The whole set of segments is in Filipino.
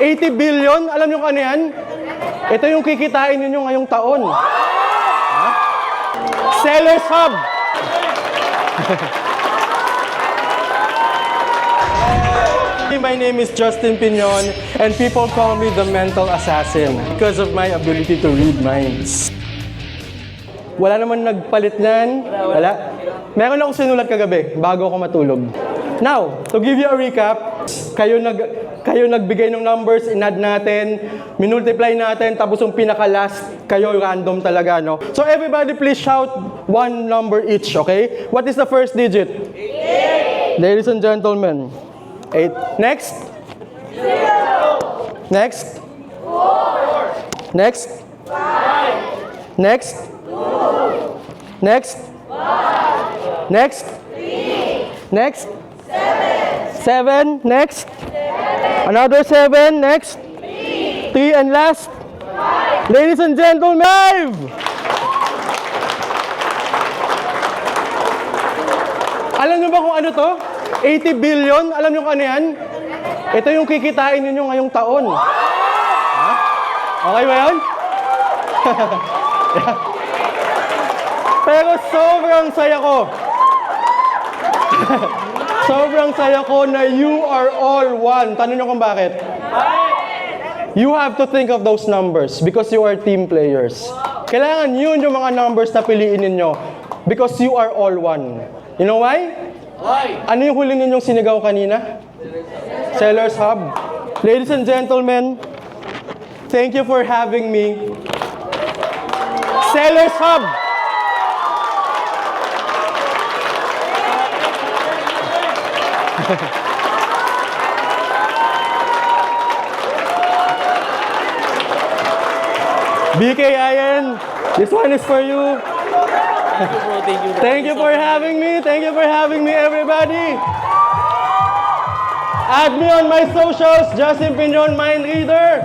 80 billion? Alam nyo ano yan? Ito yung kikitain ninyo ngayong taon. Ha? Sellers Hub! My name is Justin Piñon, and people call me the mental assassin because of my ability to read minds. Wala naman nagpalit niyan. Wala. Meron akong sinulat kagabi bago ako matulog. Now, to give you a recap, kayo nagbigay ng numbers, in-add natin, minultiply natin, tapos yung pinaka-last, kayo random talaga, no? So everybody please shout one number each, okay? What is the first digit? 8. Ladies and gentlemen, 8. Next? 0. Next? 4. Next? 5. Next? 2. Next? 1. Next? 3. Next? 7. Next? 7. Another 7. Next? 3. 3 and last? 5. Ladies and gentlemen! Alam nyo ba kung ano to? 80 billion? Alam nyo kung ano yan? Ito yung kikitain ninyo ngayong taon. Ha? Okay ba yan? Pero sobrang saya ko. Sobrang saya ko na you are all one. Tanong nyo kung bakit? You have to think of those numbers because you are team players. Kailangan yun yung mga numbers na piliin ninyo because you are all one. You know why? Ano yung huli ninyong sinigaw kanina? Sellers Hub. Ladies and gentlemen, thank you for having me. Sellers Hub. BKIN, this one is for you. Thank you for having me. Thank you for having me, everybody. Add me on my socials, Justin Piñon Mind Reader.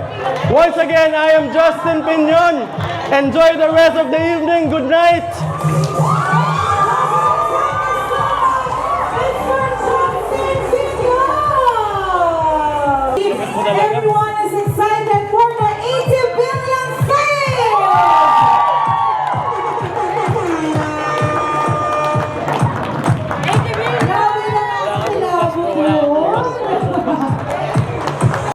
Once again, I am Justin Piñon. Enjoy the rest of the evening. Good night.